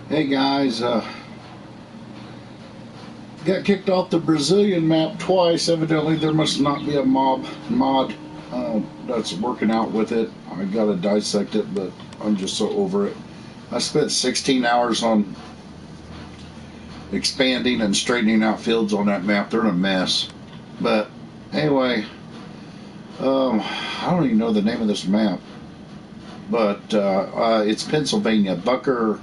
Hey guys, got kicked off the Brazilian map twice. Evidently, there must not be a mod that's working out with it. I gotta dissect it, but I'm just so over it. I spent 16 hours on expanding and straightening out fields on that map. They're in a mess. But anyway, I don't even know the name of this map, but it's Pennsylvania, Bucker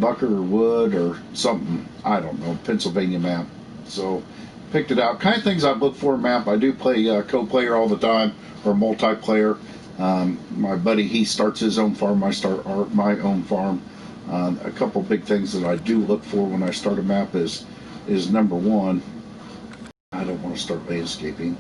Wood or something. I don't know. Pennsylvania map. So picked it out. Kind of things I look for a map. I do play co-player all the time or multiplayer. My buddy, he starts his own farm. I start my own farm. A couple big things that I do look for when I start a map is number one. I don't want to start landscaping.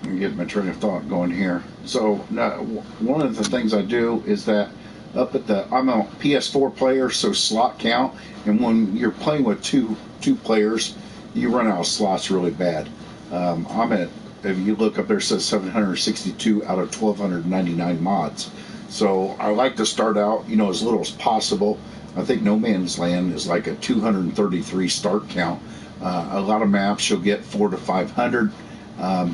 I'm getting my train of thought going here. So now, one of the things I do is that I'm a PS4 player, so slot count, and when you're playing with two players, you run out of slots really bad. If you look up there, it says 762 out of 1,299 mods. So I like to start out, as little as possible. I think No Man's Land is like a 233 start count. A lot of maps you'll get 400 to 500.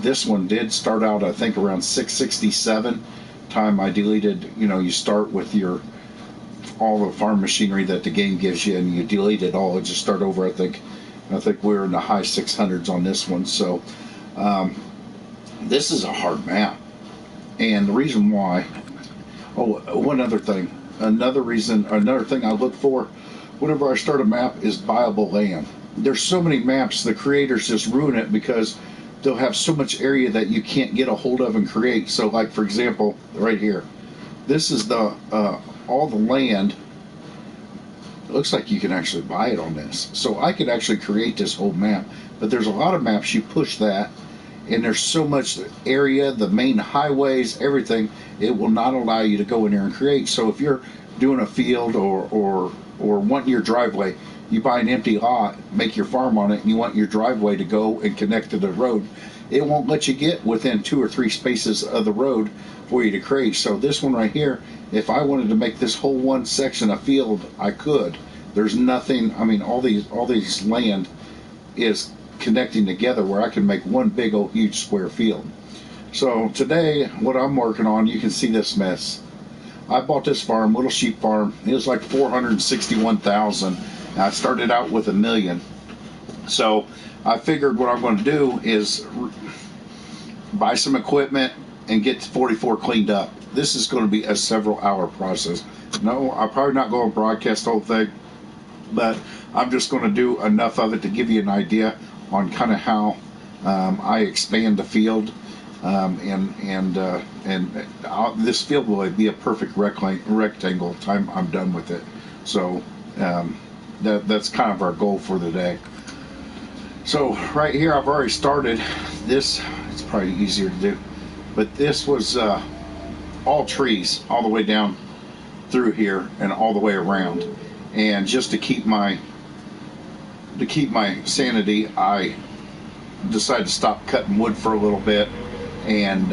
This one did start out, I think, around 667. Time I deleted, you start with all the farm machinery that the game gives you, and you delete it all and just start over. I think we're in the high 600s on this one. So this is a hard map, and the reason why. Oh, one other thing. Another thing I look for whenever I start a map is buyable land. There's so many maps, the creators just ruin it because they'll have so much area that you can't get a hold of and create. So, like for example, right here, this is the all the land. It looks like you can actually buy it on this. So I could actually create this whole map. But there's a lot of maps you push that, and there's so much area, the main highways, everything. It will not allow you to go in there and create. So if you're doing a field or wanting your driveway, you buy an empty lot, make your farm on it, and you want your driveway to go and connect to the road, it won't let you get within 2 or 3 spaces of the road for you to create. So this one right here, if I wanted to make this whole one section a field, I could. There's nothing, all these land is connecting together where I can make one big old huge square field. So today, what I'm working on, you can see this mess. I bought this farm, little sheep farm. It was like 461,000. I started out with $1 million. So I figured what I'm going to do is buy some equipment and get 44 cleaned up. This is going to be a several-hour process. No, I'm probably not going to broadcast the whole thing, but I'm just going to do enough of it to give you an idea on kind of how I expand the field. This field will be a perfect rectangle time I'm done with it. So that's kind of our goal for the day. So right here I've already started this. It's probably easier to do, but this was all trees all the way down through here and all the way around. And just to keep my sanity, I decided to stop cutting wood for a little bit and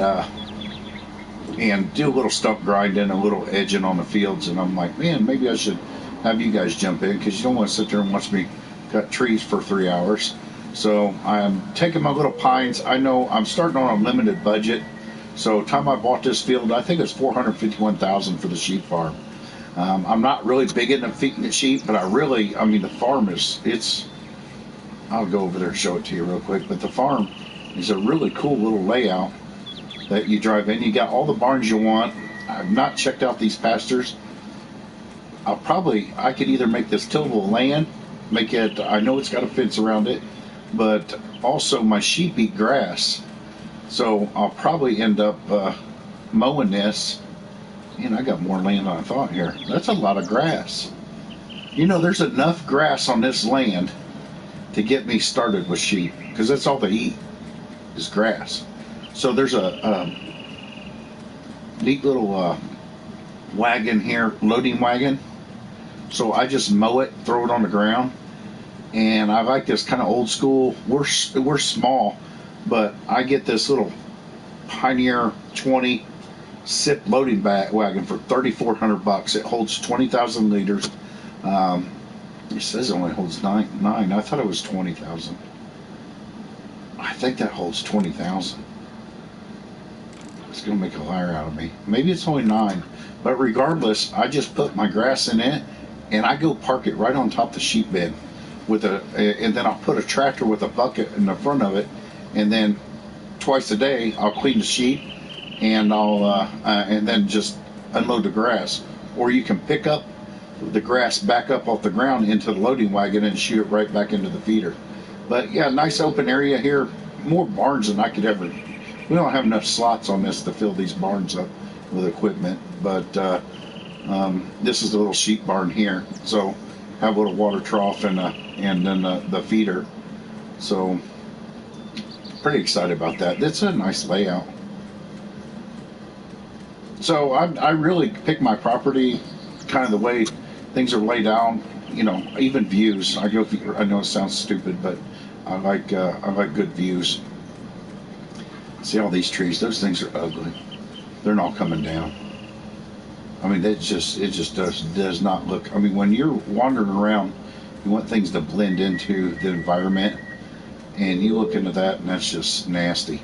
do a little stump grinding, a little edging on the fields. And I'm like, man, maybe I should have you guys jump in, because you don't want to sit there and watch me cut trees for 3 hours. So I'm taking my little pines. I know I'm starting on a limited budget. So time I bought this field, I think it's $451,000 for the sheep farm. I'm not really big into feeding the sheep, but the farm is, I'll go over there and show it to you real quick. But the farm is a really cool little layout that you drive in. You got all the barns you want. I've not checked out these pastures. I could either make this tillable land, I know it's got a fence around it, but also my sheep eat grass. So I'll probably end up mowing this. Man, I got more land than I thought here. That's a lot of grass. There's enough grass on this land to get me started with sheep, because that's all they eat is grass. So there's a neat little wagon here, loading wagon. So I just mow it, throw it on the ground, and I like this kind of old school. We're small, but I get this little Pioneer 20 SIP loading wagon for $3,400. It holds 20,000 liters. It says it only holds nine. I thought it was 20,000. I think that holds 20,000. It's gonna make a liar out of me. Maybe it's only 9, but regardless, I just put my grass in it, and I go park it right on top of the sheep bed and then I'll put a tractor with a bucket in the front of it, and then twice a day I'll clean the sheep, and and then just unload the grass. Or you can pick up the grass back up off the ground into the loading wagon and shoot it right back into the feeder. But yeah, nice open area here. More barns than I could ever. We don't have enough slots on this to fill these barns up with equipment. But this is the little sheep barn here. So have a little water trough and then the feeder. So pretty excited about that. It's a nice layout. So I really pick my property kind of the way things are laid out. You know, even views. I know it sounds stupid, but I like good views. See all these trees? Those things are ugly. They're not coming down. I mean, it just does not look. I mean, when you're wandering around, you want things to blend into the environment, and you look into that, and that's just nasty.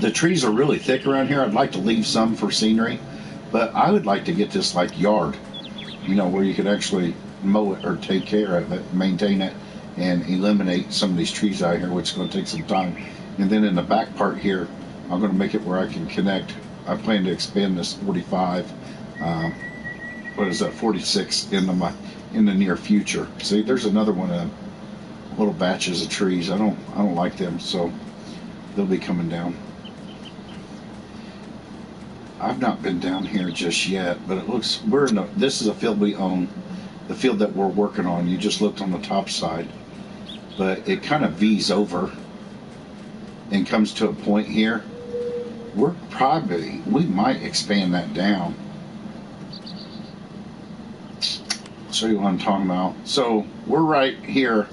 The trees are really thick around here. I'd like to leave some for scenery, but I would like to get this like yard, you know, where you could actually mow it or take care of it, maintain it, and eliminate some of these trees out here, which is going to take some time. And then in the back part here, I'm going to make it where I can connect. I plan to expand this 45, 46 in the near future. See, there's another one of them little batches of trees. I don't like them, so they'll be coming down. I've not been down here just yet, but it looks this is a field we own, the field that we're working on. You just looked on the top side, but it kind of V's over and comes to a point here. We might expand that down. I'll show you what I'm talking about. So we're right here.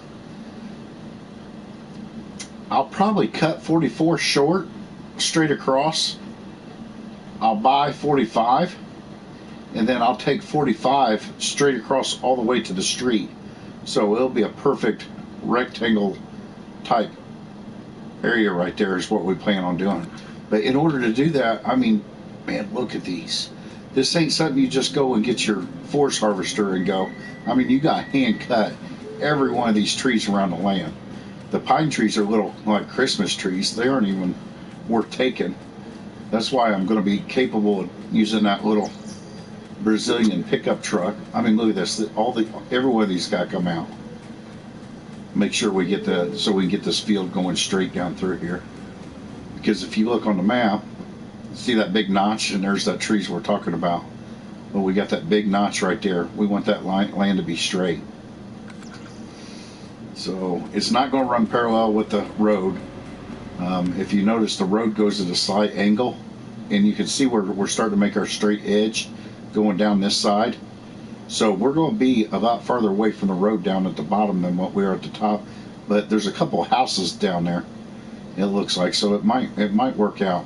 I'll probably cut 44 short straight across. I'll buy 45, and then I'll take 45 straight across all the way to the street. So it'll be a perfect rectangle type area right there is what we plan on doing. But in order to do that, I mean, man, look at these. This ain't something you just go and get your forest harvester and go. I mean, you got hand cut every one of these trees around the land. The pine trees are little like Christmas trees. They aren't even worth taking. That's why I'm going to be capable of using that little Brazilian pickup truck. I mean, look at this. Every one of these got to come out. Make sure we get so we can get this field going straight down through here. Because if you look on the map, see that big notch, and there's that trees we're talking about. Well, we got that big notch right there. We want that land to be straight. So it's not going to run parallel with the road. If you notice, the road goes at a slight angle, and you can see where we're starting to make our straight edge going down this side. So we're going to be a lot farther away from the road down at the bottom than what we are at the top. But there's a couple of houses down there, it looks like, so it might work out.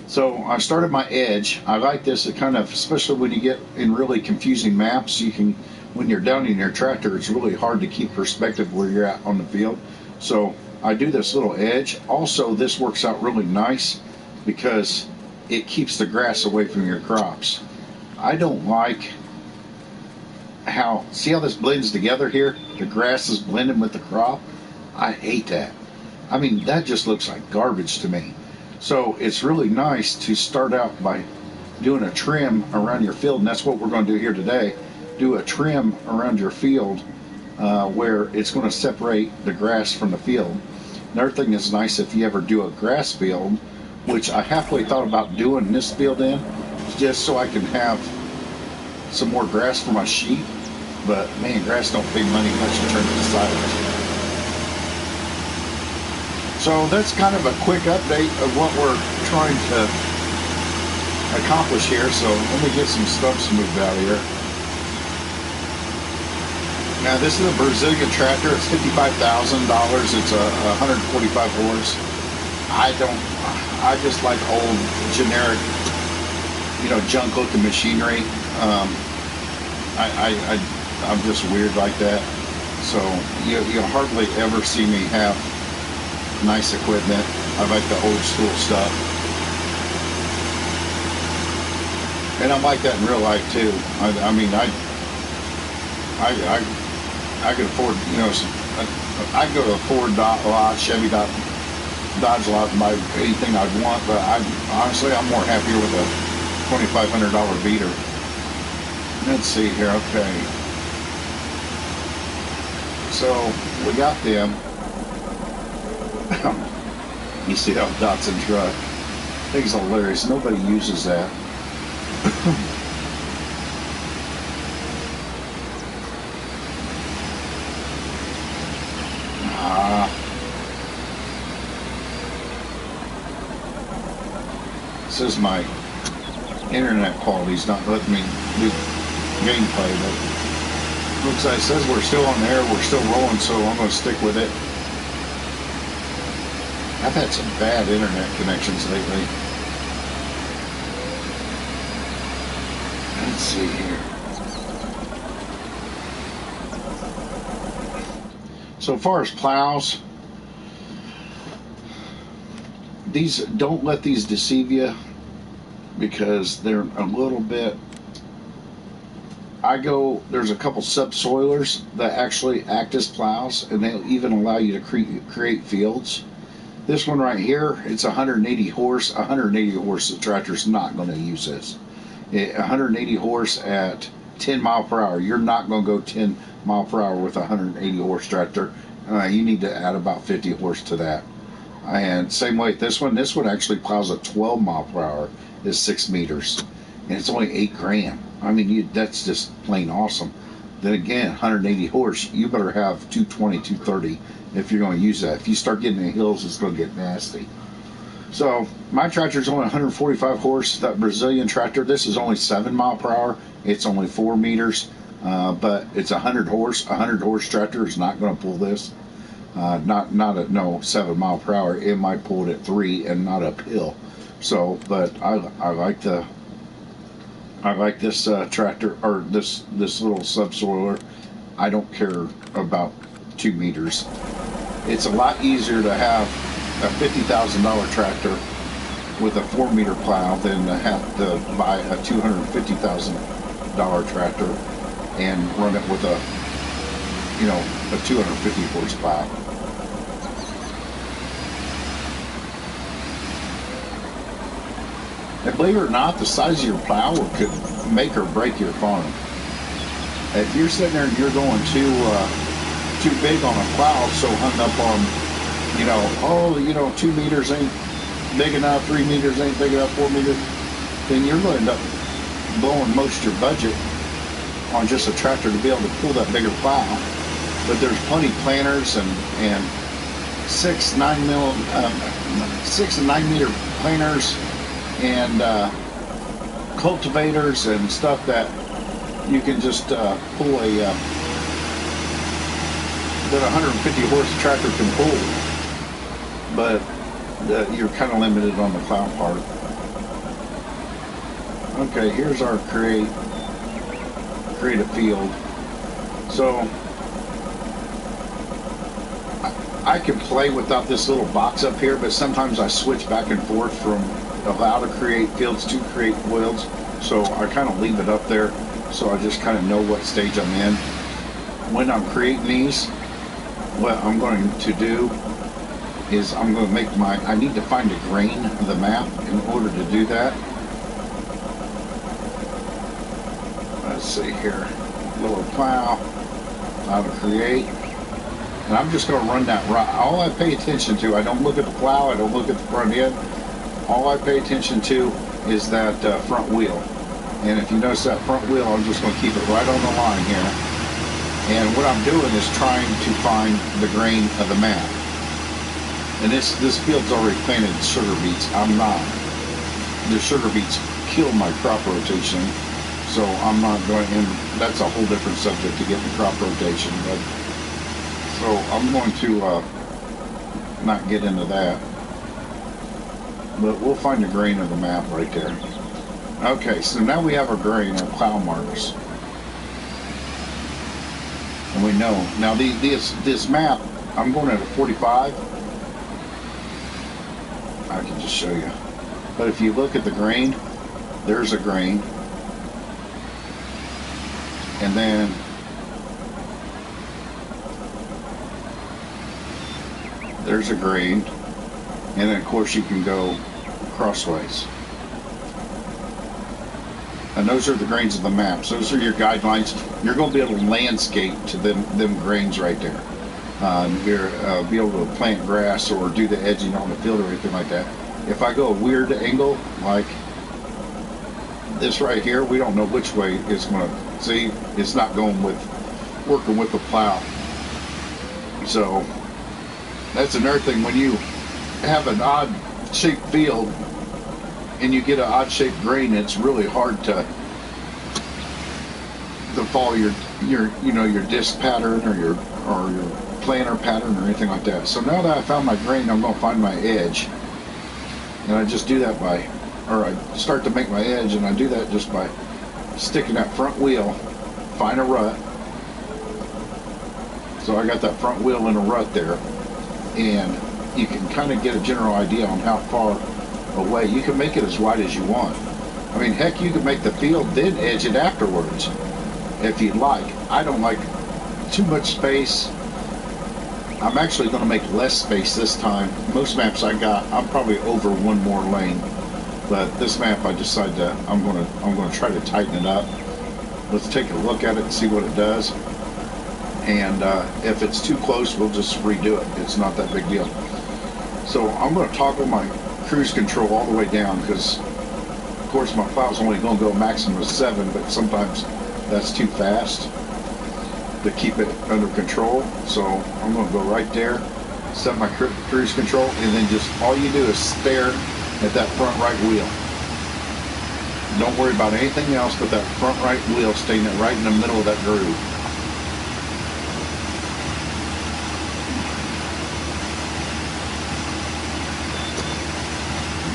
So I started my edge. I like this. It kind of, especially when you get in really confusing maps, you can, when you're down in your tractor, it's really hard to keep perspective where you're at on the field. So I do this little edge. Also, this works out really nice because it keeps the grass away from your crops. I don't like see how this blends together here? The grass is blending with the crop. I hate that. I mean, that just looks like garbage to me. So it's really nice to start out by doing a trim around your field, and that's what we're going to do here today. Do a trim around your field where it's going to separate the grass from the field. Another thing that's nice, if you ever do a grass field, which I halfway thought about doing this field in, just so I can have some more grass for my sheep. But man, grass don't pay money unless you turn it to silage. So that's kind of a quick update of what we're trying to accomplish here. So let me get some stumps moved out of here. Now this is a Brazilian tractor. It's $55,000. It's a 145 horse. I don't. I just like old generic, junk looking machinery. I'm just weird like that. So you hardly ever see me have nice equipment. I like the old school stuff, and I'm like that in real life too. I mean, I could afford, I could go to a Ford lot, Chevy Dodge lot, and buy anything I'd want. But honestly, I'm more happier with a $2,500 beater. Let's see here. Okay, so we got them. You see how Datsun truck? Thing's hilarious. Nobody uses that. Says my internet quality's not letting me do gameplay, but looks like it says we're still on the air, we're still rolling, so I'm going to stick with it. I've had some bad internet connections lately. Let's see here. So far as plows, don't let these deceive you, because they're a little bit. There's a couple subsoilers that actually act as plows, and they'll even allow you to create fields. This one right here, it's 180 horse. 180 horse, the tractor's not going to use this. 180 horse at 10 mile per hour. You're not going to go 10 mile per hour with a 180 horse tractor. You need to add about 50 horse to that. And same way with this one. This one actually plows at 12 mile per hour. Is 6 meters, and it's only $8,000. I mean, that's just plain awesome. Then again, 180 horse. You better have 220, 230 if you're going to use that. If you start getting in the hills, it's going to get nasty. So my tractor's only 145 horse. That Brazilian tractor, this is only 7 mile per hour. It's only 4 meters, but it's 100 horse. 100 horse tractor is not going to pull this. Not at 7 mile per hour. It might pull it at 3 and not uphill. So, but I like this tractor, or this little subsoiler. I don't care about 2 meters. It's a lot easier to have a $50,000 tractor with a 4 meter plow than to have to buy a $250,000 tractor and run it with a 250 horse plow. And believe it or not, the size of your plow could make or break your farm. If you're sitting there and you're going too big on a plow, so hung up on, 2 meters ain't big enough, 3 meters ain't big enough, 4 meters, then you're going to end up blowing most of your budget on just a tractor to be able to pull that bigger plow. But there's plenty of planters and 6 and 9 meter planters and cultivators and stuff that you can just pull that 150 horse tractor can pull, but you're kind of limited on the plow part. Okay, here's our create a field. So I can play without this little box up here, but sometimes I switch back and forth from allow to create fields to create fields, so I kind of leave it up there so I just kind of know what stage I'm in. When I'm creating these, what I'm going to do is I'm going to make I need to find a grain of the map in order to do that. Let's see here, lower plow, how to create, and I'm just going to run that right. All I pay attention to, I don't look at the plow, I don't look at the front end. All I pay attention to is that front wheel. And if you notice that front wheel, I'm just going to keep it right on the line here. And what I'm doing is trying to find the grain of the map. And this field's already planted sugar beets. The sugar beets kill my crop rotation. So I'm not going, and that's a whole different subject to get the crop rotation. But so I'm going to not get into that. but we'll find the grain of the map right there. Okay, so now we have our grain, our plow marks. And we know. Now this map, I'm going at a 45. I can just show you. But if you look at the grain, there's a grain. And then there's a grain. And then of course you can go crossways. And those are the grains of the maps. Those are your guidelines. You're going to be able to landscape to them grains right there. You're be able to plant grass or do the edging on the field or anything like that. If I go a weird angle like this right here, we don't know which way it's going to. See, it's not going with working with the plow. So that's another thing. When you have an odd shaped field and you get an odd shaped grain, it's really hard to follow your disc pattern or your planter pattern or anything like that. So now that I found my grain, I'm going to find my edge, and I just do that I start to make my edge, and I do that just by sticking that front wheel, find a rut. So I got that front wheel in a rut there, and you can kind of get a general idea on how far away. You can make it as wide as you want. I mean, heck, you can make the field, then edge it afterwards if you'd like. I don't like too much space. I'm actually going to make less space this time. Most maps I got, I'm probably over one more lane, but this map I decided that I'm going to try to tighten it up. Let's take a look at it and see what it does. And if it's too close, we'll just redo it. It's not that big deal. So I'm going to toggle my cruise control all the way down, because of course my plow's only going to go maximum of 7, but sometimes that's too fast to keep it under control. So I'm going to go right there, set my cruise control, and then just all you do is stare at that front right wheel. Don't worry about anything else but that front right wheel, staying right in the middle of that groove.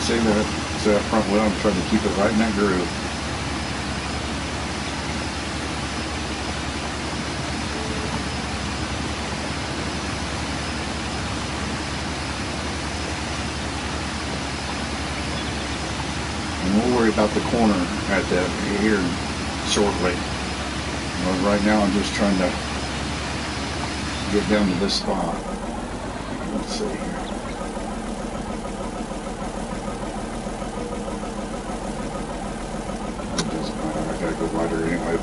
See that front wheel? I'm trying to keep it right in that groove. And we'll worry about the corner at that here shortly. But right now I'm just trying to get down to this spot. Let's see here. Go wider anyway,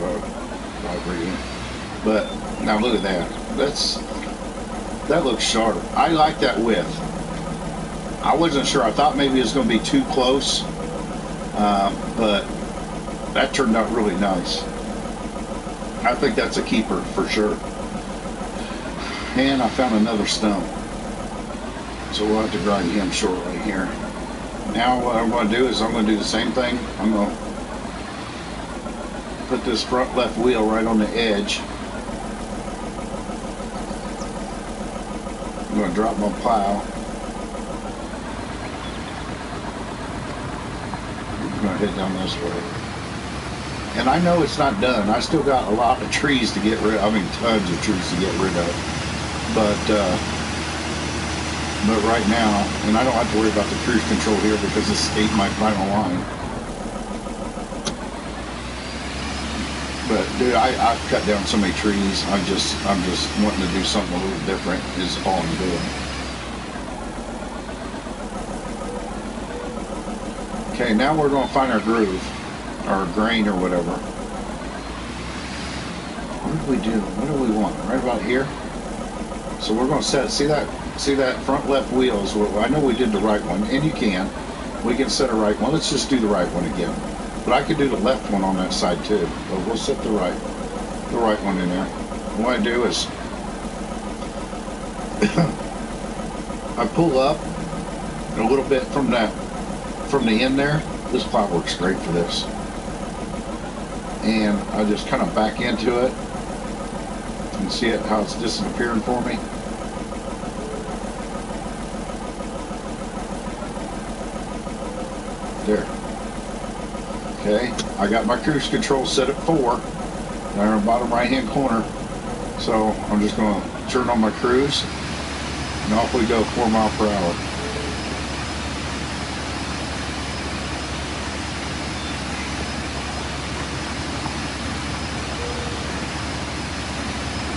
but now look at that. That looks sharp. I like that width. I wasn't sure. I thought maybe it was going to be too close, but that turned out really nice. I think that's a keeper for sure. And I found another stump, so we'll have to grind him shortly here. Now what I'm going to do is I'm going to do the same thing. I'm going to put this front left wheel right on the edge. I'm going to drop my plow. I'm going to head down this way. And I know it's not done. I still got a lot of trees to get rid of. I mean, tons of trees to get rid of. But right now, and I don't have to worry about the cruise control here because this ain't my final line. But dude, I've cut down so many trees. I'm just wanting to do something a little different is all I'm doing. Okay, now we're going to find our groove, our grain or whatever. What do we do? What do we want? Right about here. So we're going to set. See that front left wheel is what I know we did the right one, and you can. We can set a right one. Let's just do the right one again. But I could do the left one on that side too. But we'll set the right one in there. What I do is I pull up a little bit from the end there. This plow works great for this. And I just kind of back into it and see how it's disappearing for me. There. Okay, I got my cruise control set at 4, down in the bottom right hand corner. So I'm just going to turn on my cruise, and off we go, 4 miles per hour.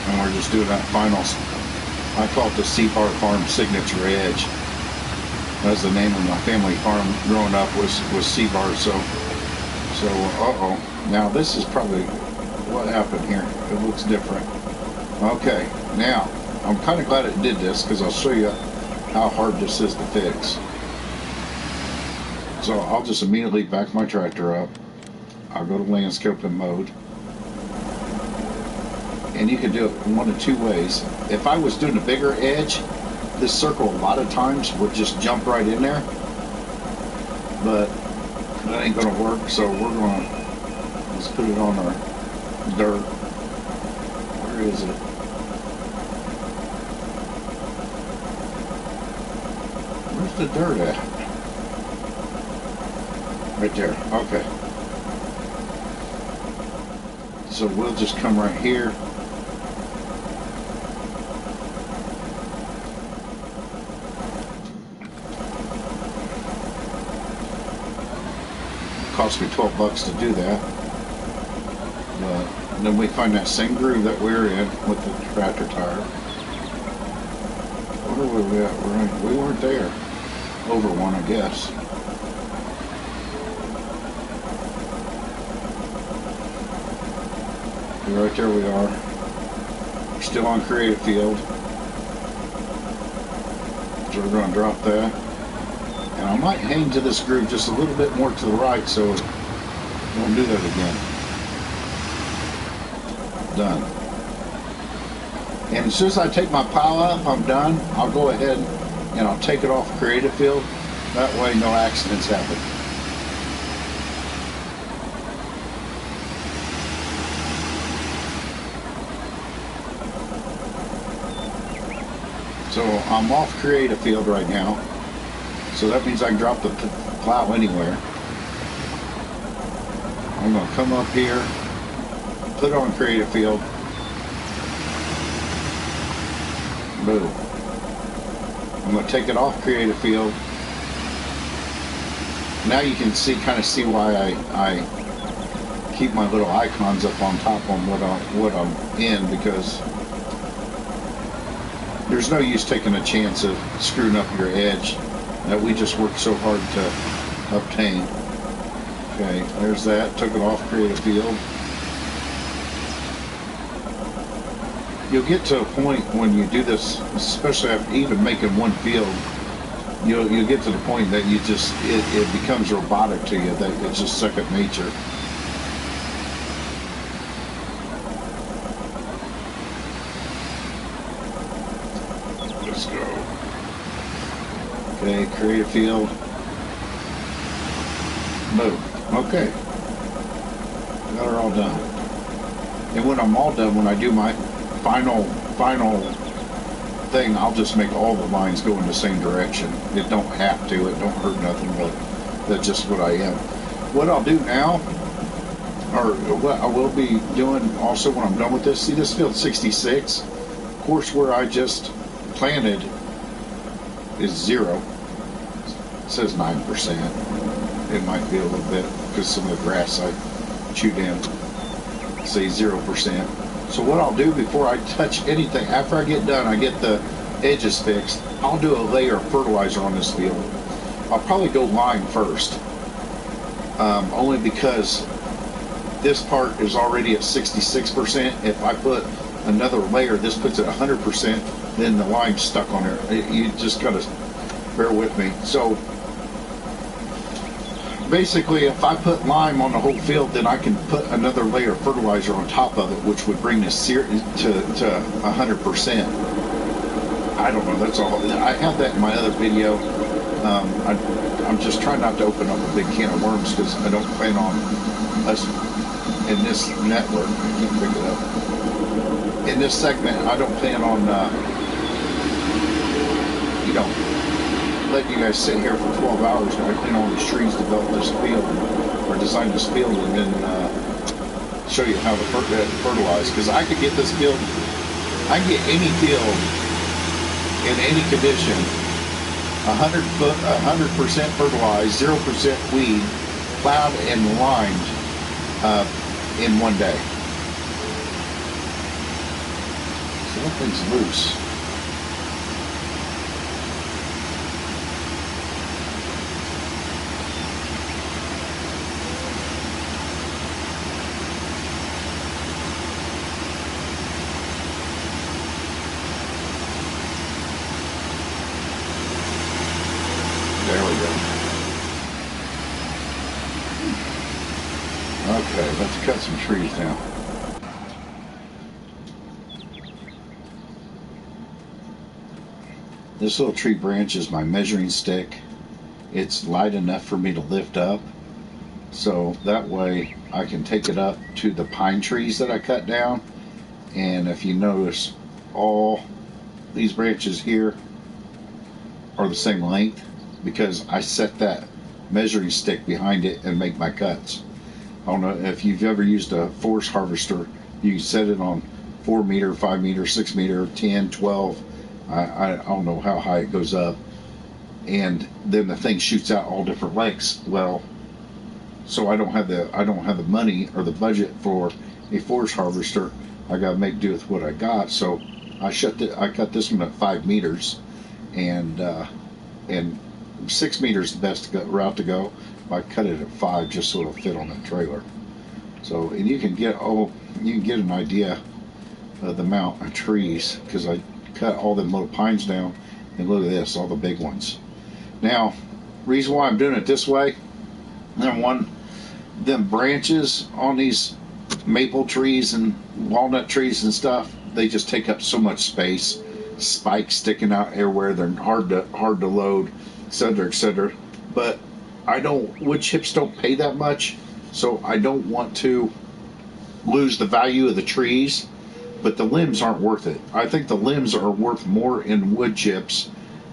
And we're just doing that final, I call it the Seabar Farm Signature Edge. That's the name of my family farm growing up, was Seabar. So uh-oh. Now this is probably what happened here. It looks different. Okay, now I'm kind of glad it did this, because I'll show you how hard this is to fix. So I'll just immediately back my tractor up. I'll go to landscaping mode. And you can do it one of 2 ways. If I was doing a bigger edge, this circle a lot of times would just jump right in there. But that ain't gonna work, so we're gonna let's put it on our dirt. Where is it? Where's the dirt at? Right there. Okay. So we'll just come right here. Cost me $12 to do that, but then we find that same groove that we're in with the tractor tire. Where were we at? We weren't there. Over one, I guess. Right there we are. We're still on creative field, so we're going to drop that. And I might hang to this groove just a little bit more to the right, so it won't do that again. Done. And as soon as I take my pile up, I'm done. I'll go ahead and I'll take it off creative field. That way no accidents happen. So I'm off creative field right now. So that means I can drop the plow anywhere. I'm going to come up here, put it on creative field. Boom. I'm going to take it off creative field. Now you can kind of see why I keep my little icons up on top on what I'm in, because there's no use taking a chance of screwing up your edge that we just worked so hard to obtain. Okay, there's that. Took it off creative field. You'll get to a point when you do this, especially after even making one field, you'll get to the point that you just it becomes robotic to you, that it's just second nature. Let's go. Okay, creative field. Boom. Okay. Got her all done. And when I'm all done, when I do my final thing, I'll just make all the lines go in the same direction. It don't have to. It don't hurt nothing, but that's just what I am. What I'll do now, or what I will be doing also when I'm done with this, see this field 66? Of course, where I just planted is 0. It says 9%. It might be a little bit because some of the grass I chewed in. Say 0%. So what I'll do before I touch anything, after I get done, I get the edges fixed, I'll do a layer of fertilizer on this field. I'll probably go lime first. Only because this part is already at 66%. If I put another layer, this puts it 100%, then the lime's stuck on there. You just gotta bear with me. So basically, if I put lime on the whole field, then I can put another layer of fertilizer on top of it, which would bring this to 100%. I don't know, that's all. I have that in my other video. I'm just trying not to open up a big can of worms, because I don't plan on us in this network. I can't pick it up. In this segment, I don't plan on, let you guys sit here for 12 hours while I clean all these trees, develop this field, or design this field, and then show you how to fertilize. Because I could get this field, I can get any field in any condition, 100% fertilized, 0% weed, plowed and lined in one day. So that thing's loose. There we go. Okay, let's cut some trees down. This little tree branch is my measuring stick. It's light enough for me to lift up, so that way I can take it up to the pine trees that I cut down. And if you notice, all these branches here are the same length, because I set that measuring stick behind it and make my cuts. I don't know if you've ever used a forest harvester. You set it on 4 meter, 5 meter, 6 meter, 10, 12. I don't know how high it goes up. And then the thing shoots out all different lengths. Well, so I don't have the money or the budget for a forest harvester. I gotta make do with what I got. So I cut this one at 5 meters, and 6 meters is the best route to go. I cut it at 5 just so it'll fit on the trailer. So, and you can get an idea of the amount of trees, because I cut all them little pines down, and look at this, all the big ones. Now, reason why I'm doing it this way, number one, them branches on these maple trees and walnut trees and stuff, they just take up so much space. Spikes sticking out everywhere. They're hard to load, etc., etc. But wood chips don't pay that much, so I don't want to lose the value of the trees. But the limbs aren't worth it. I think the limbs are worth more in wood chips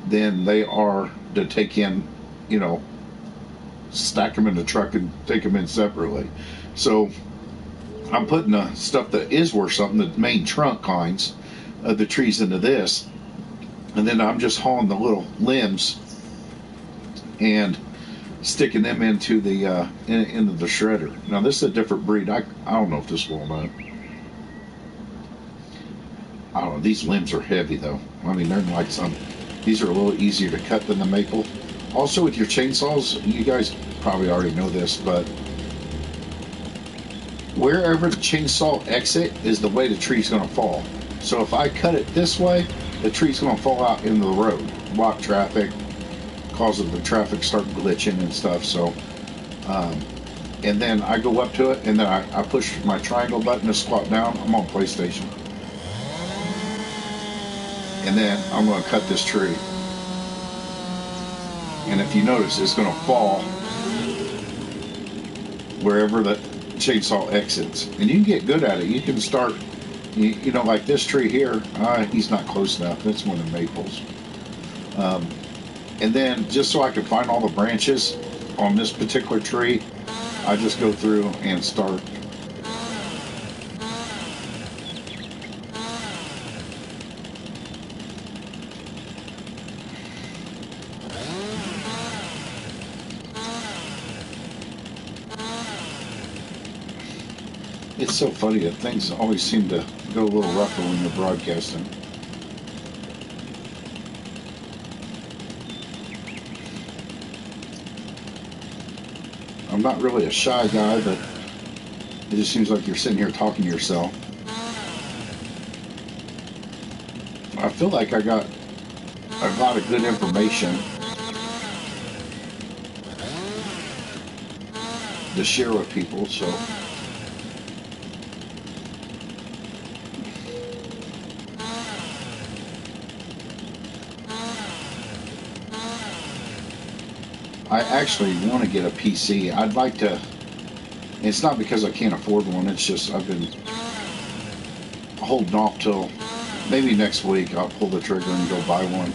than they are to take in, stack them in the truck and take them in separately. So I'm putting the stuff that is worth something, the main trunk kinds of the trees, into this, and then I'm just hauling the little limbs and sticking them into the into the shredder. Now this is a different breed. I don't know if this will not. I don't know. These limbs are heavy though. I mean, they're like these are a little easier to cut than the maple. Also with your chainsaws, you guys probably already know this, but wherever the chainsaw exit is the way the tree's going to fall. So if I cut it this way, the tree's going to fall out into the road, block traffic, cause the traffic start glitching and stuff. So, and then I go up to it, and then I push my triangle button to squat down. I'm on PlayStation. And then I'm going to cut this tree. And if you notice, it's going to fall wherever the chainsaw exits. And you can get good at it. You can start, like this tree here, he's not close enough. That's one of the maples. And then just so I can find all the branches on this particular tree, I just go through and start. It's so funny that things always seem to go a little rougher when you're broadcasting. I'm not really a shy guy, but it just seems like you're sitting here talking to yourself. I feel like I got a lot of good information to share with people, so I actually want to get a PC. I'd like to. It's not because I can't afford one. It's just I've been holding off till maybe next week. I'll pull the trigger and go buy one.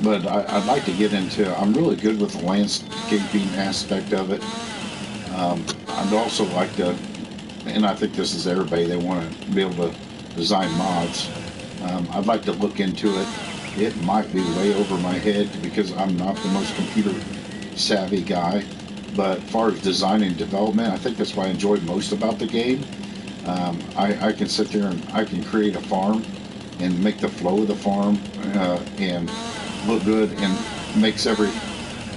but I'd like to get into. I'm really good with the landscaping aspect of it. I'd also like to, and I think this is everybody. They want to be able to design mods. I'd like to look into it. It might be way over my head because I'm not the most computer savvy guy. But as far as design and development, I think that's what I enjoy most about the game. I can sit there and I can create a farm and make the flow of the farm and look good and makes every.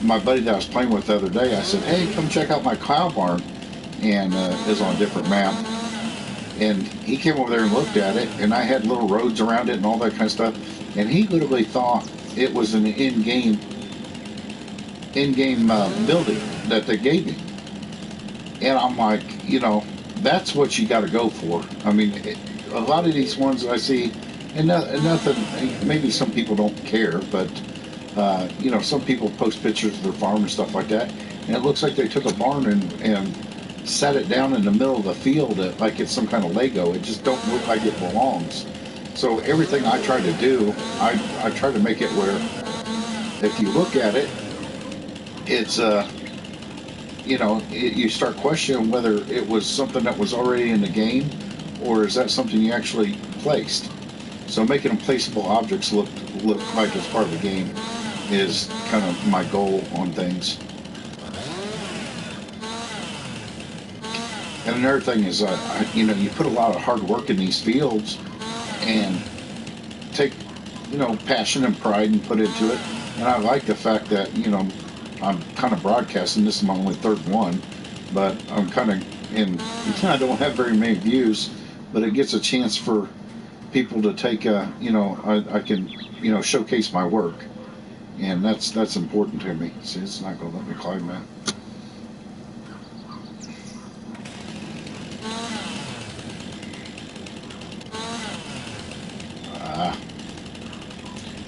My buddy that I was playing with the other day, I said, "Hey, come check out my cow barn," and is on a different map. And he came over there and looked at it, and I had little roads around it and all that kind of stuff. And he literally thought it was an in-game building that they gave him. And I'm like, that's what you got to go for. I mean, a lot of these ones I see, and nothing. Maybe some people don't care, but some people post pictures of their farm and stuff like that, and it looks like they took a barn and set it down in the middle of the field like it's some kind of Lego. It just don't look like it belongs. So everything I try to do, I try to make it where if you look at it, it's you start questioning whether it was something that was already in the game or is that something you actually placed. So making them placeable objects look like it's part of the game is kind of my goal on things. And another thing is, you put a lot of hard work in these fields and take, passion and pride and put into it. And I like the fact that, I'm kind of broadcasting. This is my only third one, but I'm kind of in. I don't have very many views, but it gets a chance for people to take I can showcase my work, and that's important to me. See, it's not going to let me climb that.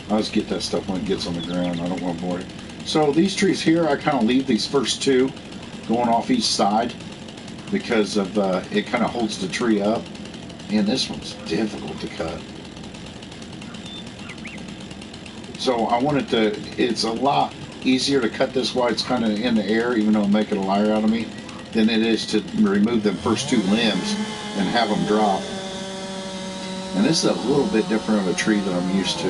I'll just get that stuff when it gets on the ground. I don't want to bore it. So these trees here, I kind of leave these first two going off each side because of it kind of holds the tree up. And this one's difficult to cut. So I wanted to, it's a lot easier to cut this while it's kind of in the air, even though it'll make it a liar out of me, than it is to remove them first two limbs and have them drop. And this is a little bit different of a tree than I'm used to.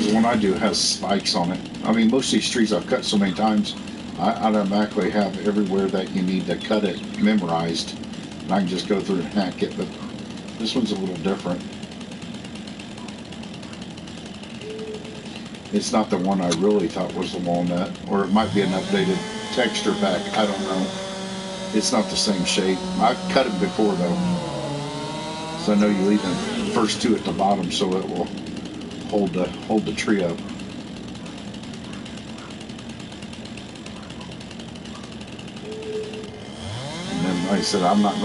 The one I do has spikes on it. I mean, most of these trees I've cut so many times, I automatically have everywhere that you need to cut it memorized. And I can just go through and hack it, but this one's a little different. It's not the one I really thought was the walnut, or it might be an updated texture pack. I don't know. It's not the same shape. I've cut it before though, so I know you leave the first two at the bottom so it will hold the tree up. And then, like I said, I'm not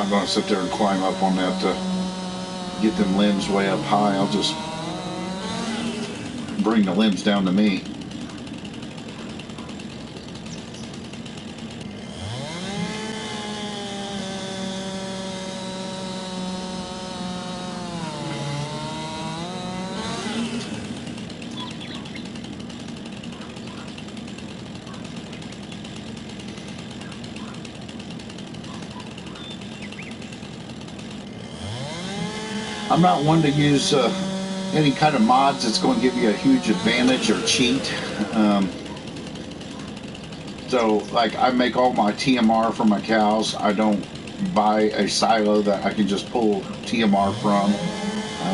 gonna sit there and climb up on that to get them limbs way up high. I'll just bring the limbs down to me. I'm not one to use any kind of mods that's going to give you a huge advantage or cheat. So, like, I make all my TMR for my cows. I don't buy a silo that I can just pull TMR from.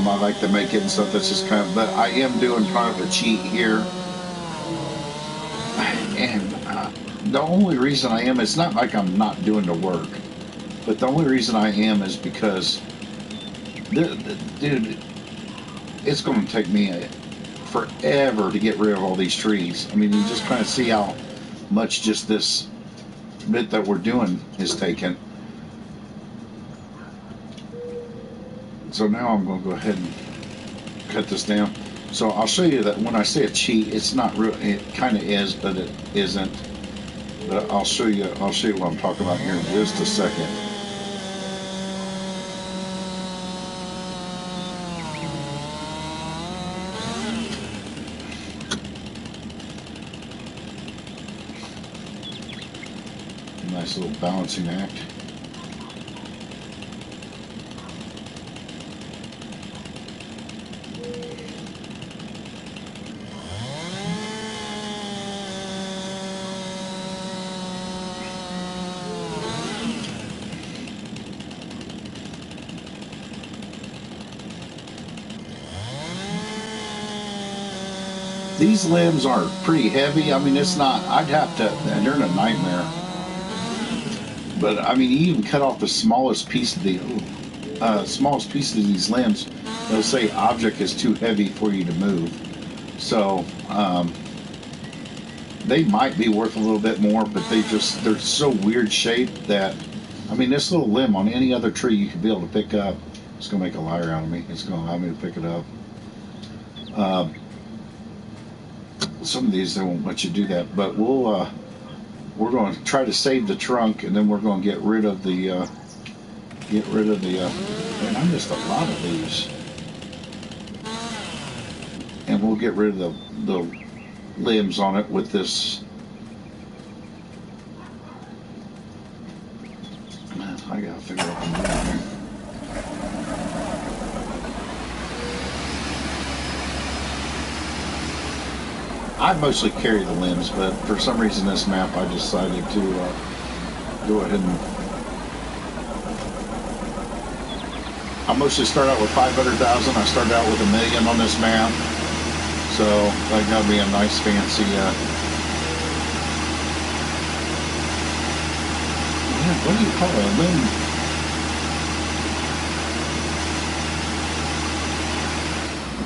I like to make it and stuff that's just kind of, but I am doing kind of a cheat here. And the only reason I am, it's not like I'm not doing the work, but the only reason I am is because dude, it's going to take me forever to get rid of all these trees. I mean, you just kind of see how much just this bit that we're doing is taken. So now I'm going to go ahead and cut this down. So I'll show you that when I say a cheat, it's not real. It kind of is, but it isn't. But I'll show you what I'm talking about here in just a second. Nice little balancing act. These limbs are pretty heavy. I mean, it's not, I'd have to, they're in a nightmare. But I mean, you even cut off the smallest piece of the, smallest piece of these limbs, they'll say object is too heavy for you to move. So, they might be worth a little bit more, but they're so weird shaped that, I mean, this little limb on any other tree you could be able to pick up. It's going to make a liar out of me. It's going to allow me to pick it up. Some of these, they won't let you do that, but we're going to try to save the trunk, and then we're going to get rid of the, and I missed a lot of these. And we'll get rid of the limbs on it with this. Man, I gotta figure out what I'm doing here. I mostly carry the limbs, but for some reason this map I decided to go ahead and I mostly start out with 500,000. I started out with $1 million on this map, so that got me a nice fancy what do you call it? A limb?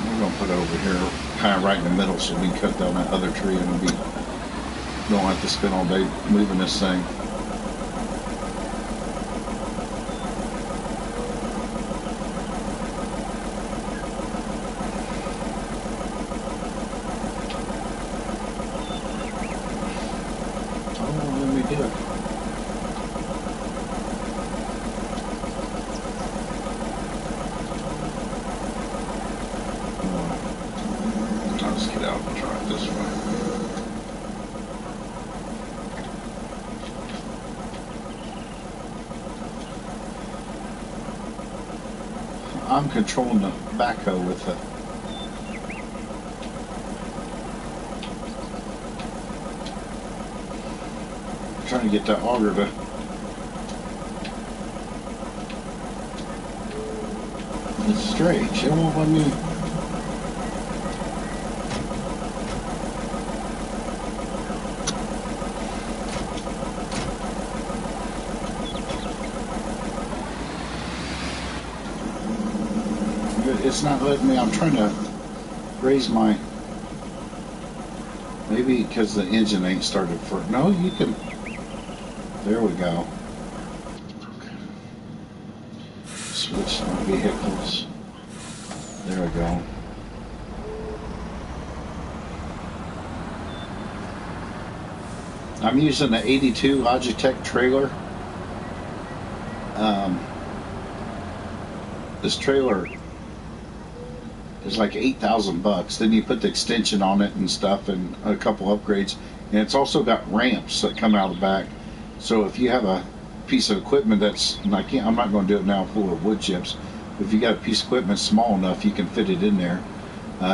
We're gonna put it over here, kind of right in the middle, so we can cut down that other tree and we don't have to spend all day moving this thing. Oh, let me do it. Let's get out and try it this way. I'm controlling the backhoe with the trying to get that auger to it's strange. It won't let me. It's not letting me. I'm trying to raise my. Maybe because the engine ain't started for. No, you can. There we go. Okay. Switch my vehicles. There we go. I'm using the 82 Logitech trailer. This trailer is like $8,000. Then you put the extension on it and stuff, and a couple upgrades. And it's also got ramps that come out of the back. So if you have a piece of equipment that's, and I'm not going to do it now full of wood chips. If you got a piece of equipment small enough, you can fit it in there.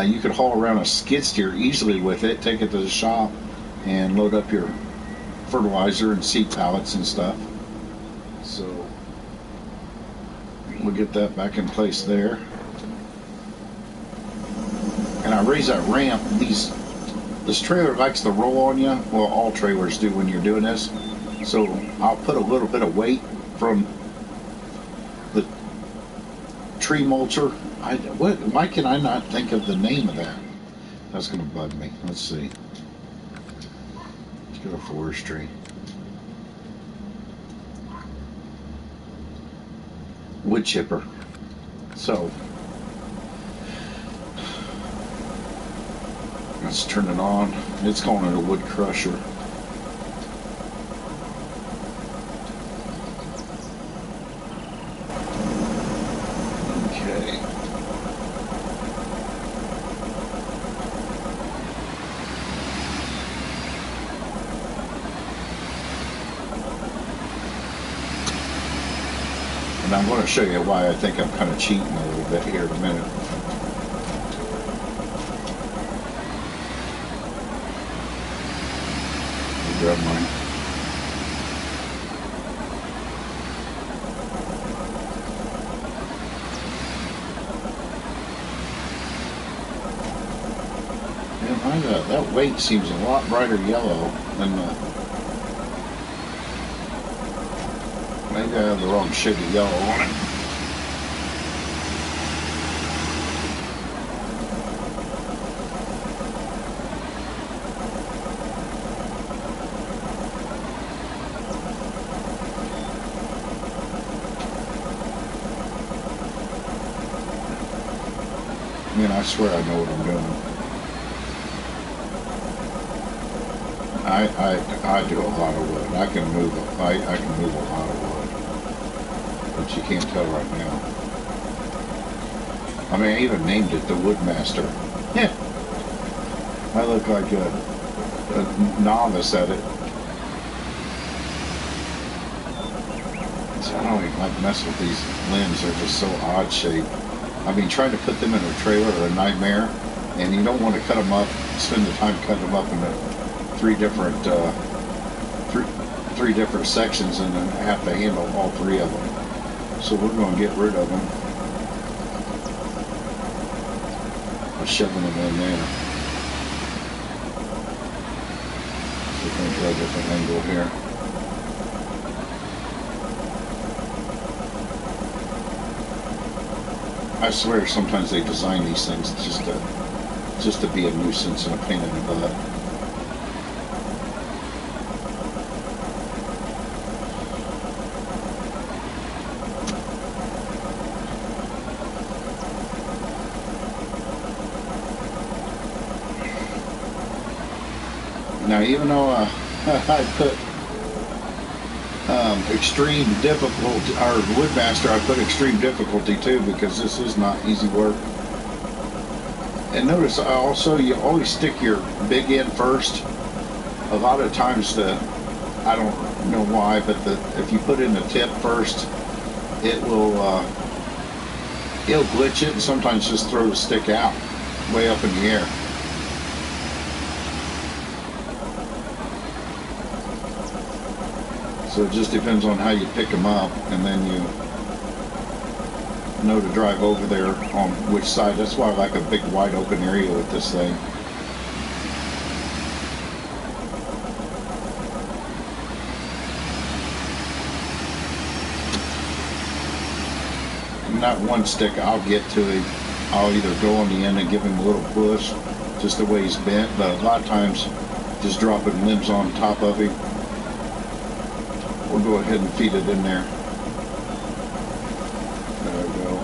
You could haul around a skid steer easily with it, take it to the shop, and load up your fertilizer and seed pallets and stuff. So we'll get that back in place there. And I raise that ramp. This trailer likes to roll on you. Well, all trailers do when you're doing this. So I'll put a little bit of weight from the tree mulcher. Why can I not think of the name of that? That's going to bug me. Let's see. Let's go to forestry. Wood chipper. So let's turn it on. It's calling it a wood crusher. Okay. And I'm going to show you why I think I'm kind of cheating a little bit here in a minute. I'll grab mine. And that weight seems a lot brighter yellow than the... Maybe I have the wrong shade of yellow on it. Man, I swear I know what I'm doing. I do a lot of wood. I can move a lot of wood, but you can't tell right now. I mean, I even named it the Woodmaster. Yeah, I look like a novice at it. So I don't even like mess with these limbs. They're just so odd shaped. I mean, trying to put them in a trailer or a nightmare, and you don't want to cut them up, spend the time cutting them up into three different sections, and then have to handle all three of them. So we're going to get rid of them by shoving them in there. So we're going to try a different angle here. I swear sometimes they design these things just to be a nuisance and a pain in the butt. Now, even though I put extreme difficulty, our Woodmaster, I put extreme difficulty too, because this is not easy work. And notice also, you always stick your big end first. A lot of times I don't know why, but if you put in the tip first, it will it'll glitch it and sometimes just throw the stick out way up in the air. So it just depends on how you pick them up, and then you know to drive over there on which side. That's why I like a big wide open area with this thing. And that one stick I'll get to him. I'll either go on the end and give him a little push, just the way he's bent, but a lot of times just dropping limbs on top of him. We'll go ahead and feed it in there. There we go.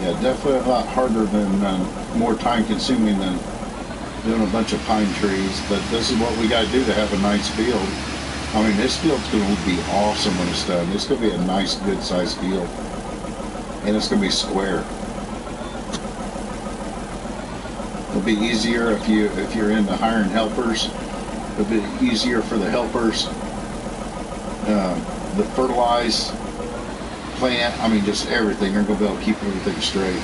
Yeah, definitely a lot harder than, more time consuming than doing a bunch of pine trees, but this is what we got to do to have a nice field. I mean, this field's going to be awesome when it's done. It's going to be a nice, good sized field, and it's going to be square. It'll be easier if you're into hiring helpers. It'll be easier for the helpers. The fertilize, plant, I mean, just everything. You're going to be able to keep everything straight.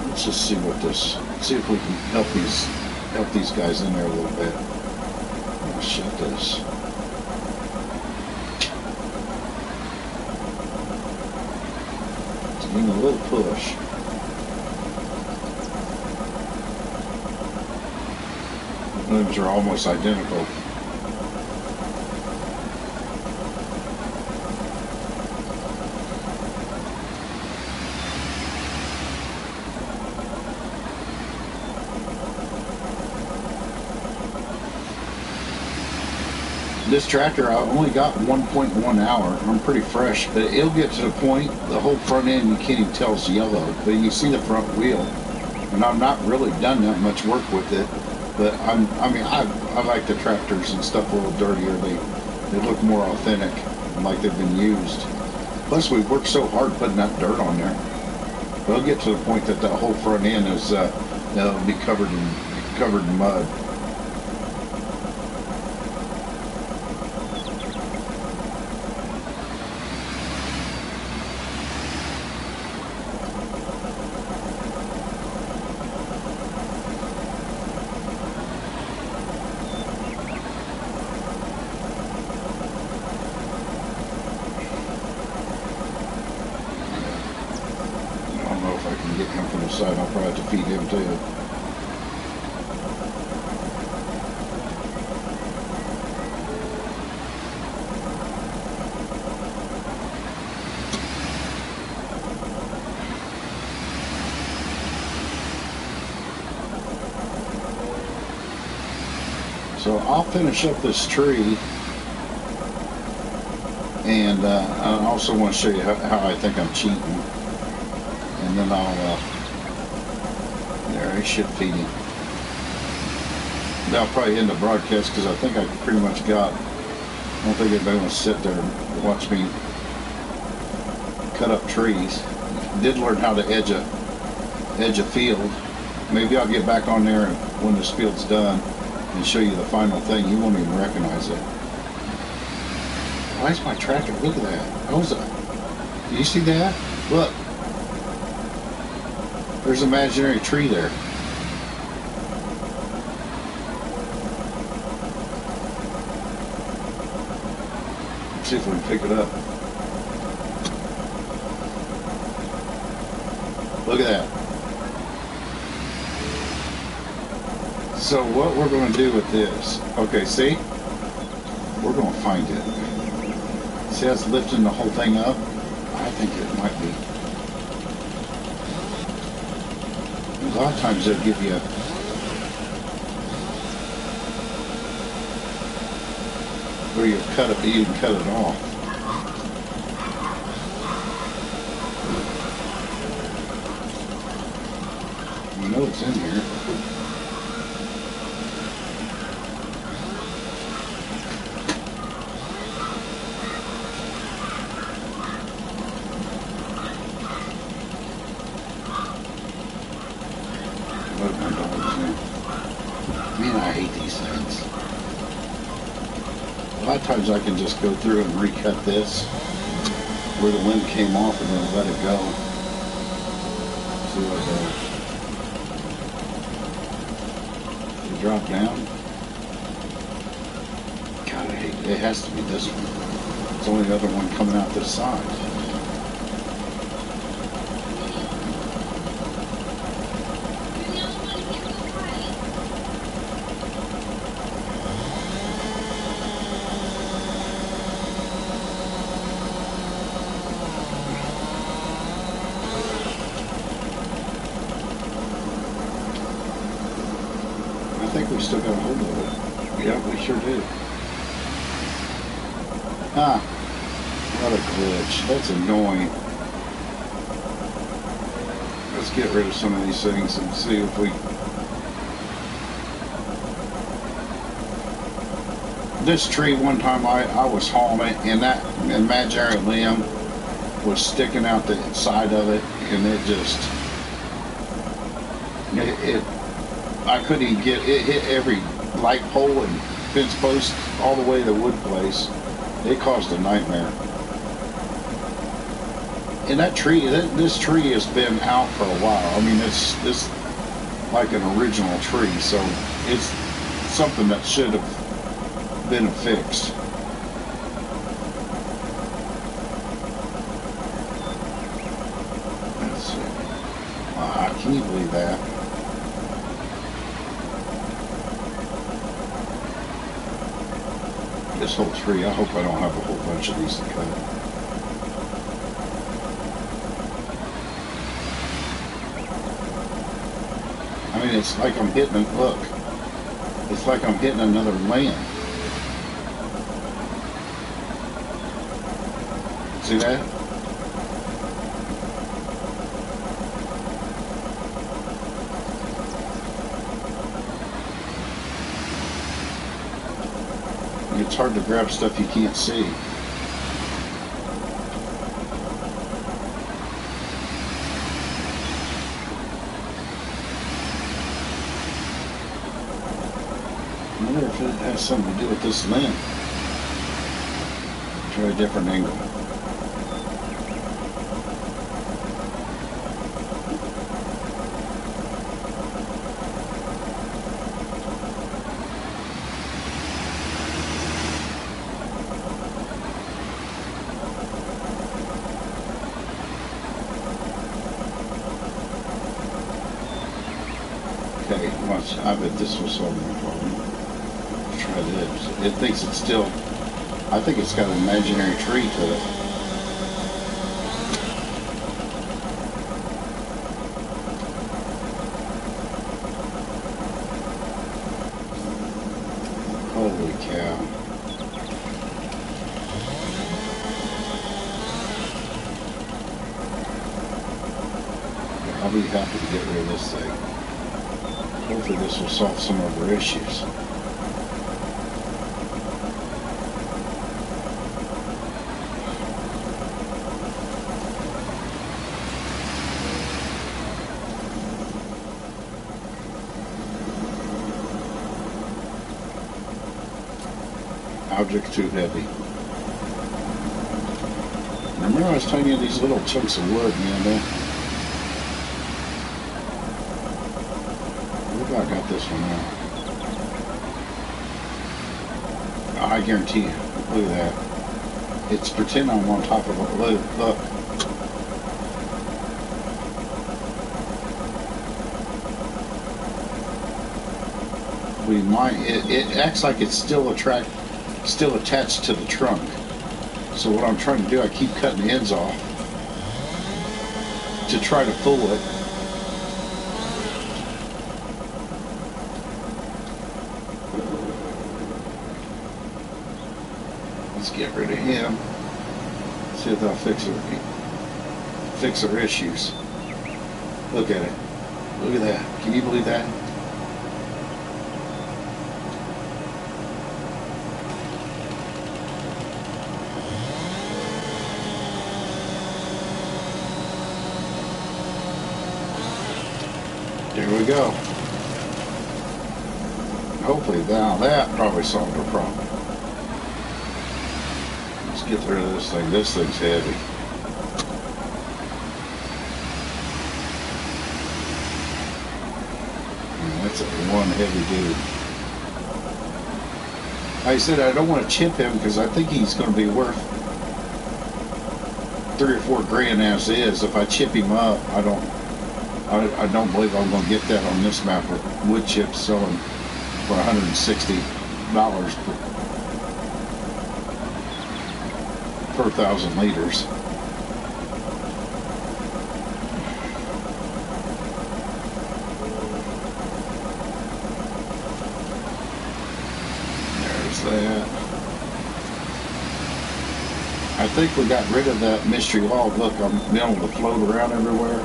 Let's just see if we can help these guys in there a little bit. Let's shut this. Just need a little push. The limbs are almost identical. This tractor, I only got 1.1 hour. I'm pretty fresh, but it'll get to the point, the whole front end you can't even tell it's yellow, but you see the front wheel. And I've not really done that much work with it, but I like the tractors and stuff a little dirtier. They look more authentic, like they've been used. Plus, we worked so hard putting that dirt on there. But it'll get to the point that the whole front end is it'll be covered in mud. Get him from the side, I'll probably have to feed him too. So I'll finish up this tree, and I also want to show you how I think I'm cheating. And then there, I should feed him. I'll probably end the broadcast because I think I pretty much got, I don't think anybody wants to sit there and watch me cut up trees. Did learn how to edge a field. Maybe I'll get back on there when this field's done and show you the final thing. You won't even recognize it. Why is my tractor? Look at that. How was that? Do you see that? Look. There's an imaginary tree there. Let's see if we can pick it up. Look at that. So what we're going to do with this, okay, see? We're going to find it. See how it's lifting the whole thing up? I think it might be. A lot of times they'll give you where you cut it, you can cut it off. You know it's in here. Man, I hate these things. A lot of times I can just go through and recut this where the wind came off and then let it go. See what it goes. You drop down. God, I hate it. It has to be this one. It's only the other one coming out this side. I think we still got a hold of it. Yeah, we sure do. Ah, what a glitch. That's annoying. Let's get rid of some of these things and see if we... This tree, one time I was hauling it, and that imaginary limb was sticking out the side of it, and it just... I couldn't even get it. Hit every light pole and fence post all the way to the wood place. It caused a nightmare. And that tree, this tree has been out for a while. I mean, it's like an original tree, so it's something that should have been fixed. Let's see. Can you believe that? This whole tree, I hope I don't have a whole bunch of these to cut. I mean, it's like I'm hitting, look, it's like I'm hitting another limb. See that? It's hard to grab stuff you can't see. I wonder if it has something to do with this lens. Try a different angle. Okay, watch. I bet this will solve my problem. Let's try this. It thinks it's still. I think it's got an imaginary tree to it. Holy cow. I'll be happy to get rid of this thing. Hopefully this will solve some of our issues. Object too heavy. Remember I was telling you these little chunks of wood, man, I got this one now. I guarantee you. Look at that. It's pretend I'm on top of it. Look. We might. It acts like it's still attached to the trunk. So what I'm trying to do, I keep cutting the ends off to try to fool it. Let's get rid of him. See if they'll fix our issues. Look at it. Look at that. Can you believe that? There we go. Hopefully now that probably solved our problem. Let's get rid of this thing. This thing's heavy. Man, that's one heavy dude. Like I said, I don't want to chip him because I think he's going to be worth 3 or 4 grand as is. If I chip him up, I don't believe I'm going to get that on this map with wood chips selling for $160 per 1,000 liters. There's that. I think we got rid of that mystery log. Look, I'm being able to float around everywhere.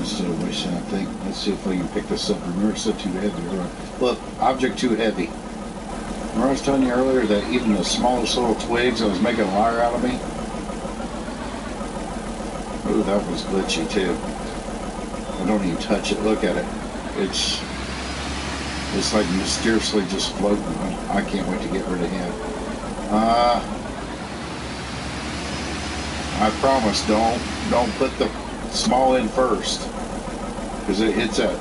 Situation, I think. Let's see if we can pick this up. Remember, it's so too heavy. Look, object too heavy. Remember I was telling you earlier that even the smallest little twigs that was making a wire out of me? Ooh, that was glitchy too. I don't even touch it. Look at it. It's like mysteriously just floating. I can't wait to get rid of him. I promise, don't put the small in first, because it hits that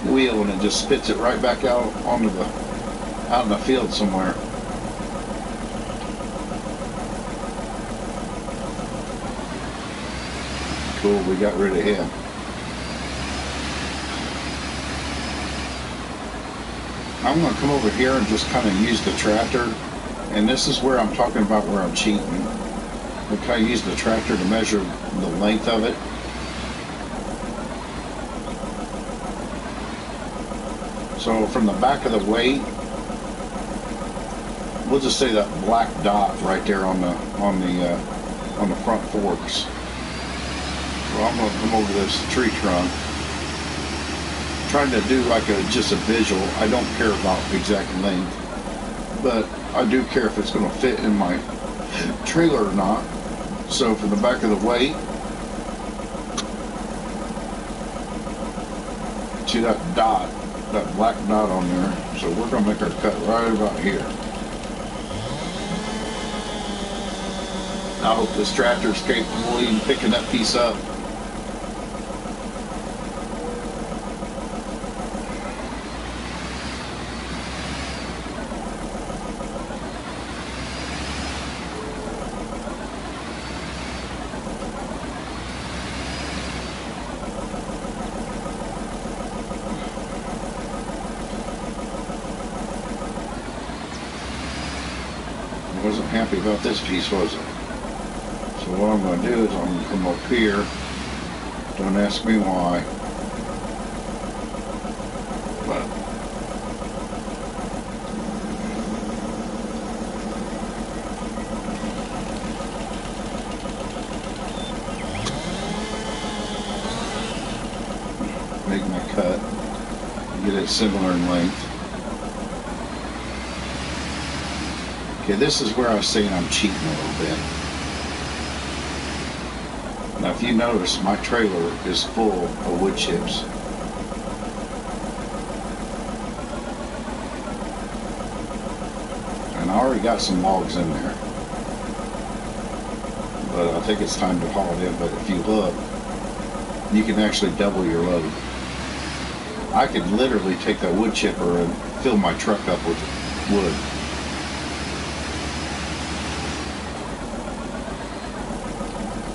wheel and it just spits it right back out out in the field somewhere. Cool, we got rid of him. I'm going to come over here and just kind of use the tractor, and this is where I'm talking about where I'm cheating. I kind of use the tractor to measure the length of it. So from the back of the weight, we'll just say that black dot right there on the front forks. So I'm going to come over this tree trunk, trying to do like just a visual. I don't care about exact length, but I do care if it's going to fit in my trailer or not. So from the back of the weight to that dot, that black dot on there. So we're going to make our cut right about here. I hope this tractor is capable of even picking that piece up. Wasn't happy about this piece, was it? So what I'm going to do is I'm going to come up here. Don't ask me why. But make my cut. Get it similar in length. Okay, this is where I was saying I'm cheating a little bit. Now, if you notice, my trailer is full of wood chips. And I already got some logs in there. But I think it's time to haul it in. But if you look, you can actually double your load. I could literally take that wood chipper and fill my truck up with wood.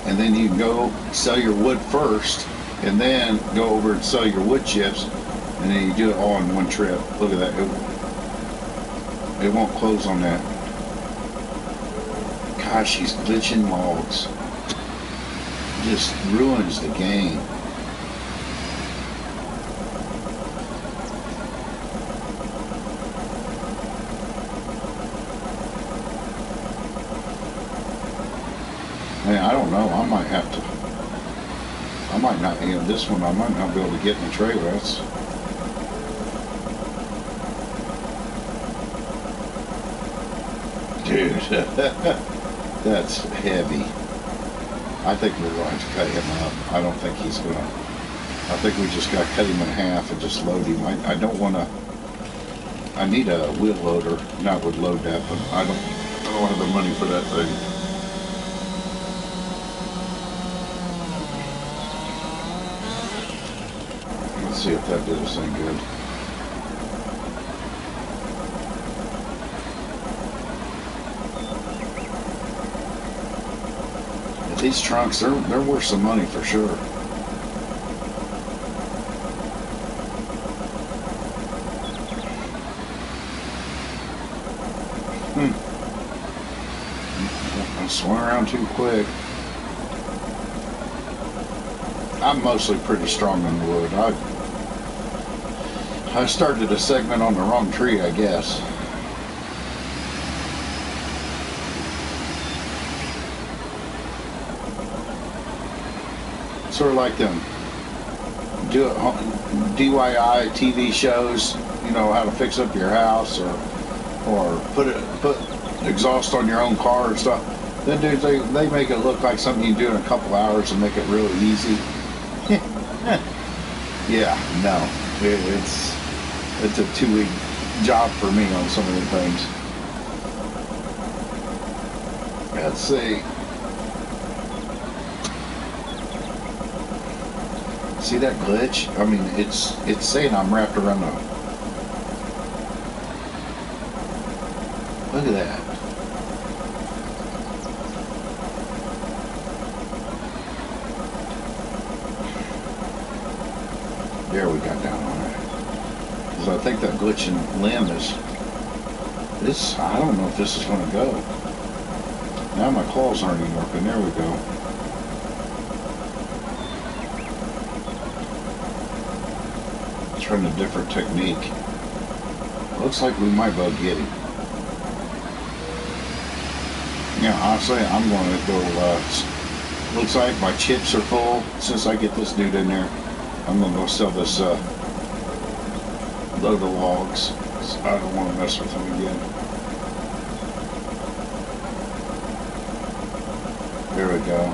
And then you can go sell your wood first, and then go over and sell your wood chips, and then you do it all in one trip. Look at that. It won't close on that. Gosh, he's glitching logs. Just ruins the game. Man, I don't know. I might have to. I might not. You know, this one I might not be able to get in the trailer. That's. Dude, that's heavy. I think we're going to have to cut him up. I don't think he's going to. I think we just got to cut him in half and just load him. I don't want to. I need a wheel loader. That would load that, but I don't have the money for that thing. Let's see if that did us any good. But these trunks, they're worth some money for sure. I swung around too quick. I'm mostly pretty strong in wood. I started a segment on the wrong tree, I guess. Sort of like them DIY TV shows, you know, how to fix up your house or put exhaust on your own car and stuff. Then dudes, they make it look like something you do in a couple hours and make it really easy. Yeah, no, it's a 2-week job for me on some of the things. Let's see. See that glitch? I mean, it's saying I'm wrapped around the... Look at that. There, we got down on it. Because I think that glitching limb is... This, I don't know if this is going to go. Now my claws aren't even working. There we go. Trying a different technique. Looks like we might both get him. Yeah, honestly, I'm going to go, looks like my chips are full. Since I get this dude in there, I'm going to go sell this load of logs. I don't want to mess with him again. There we go.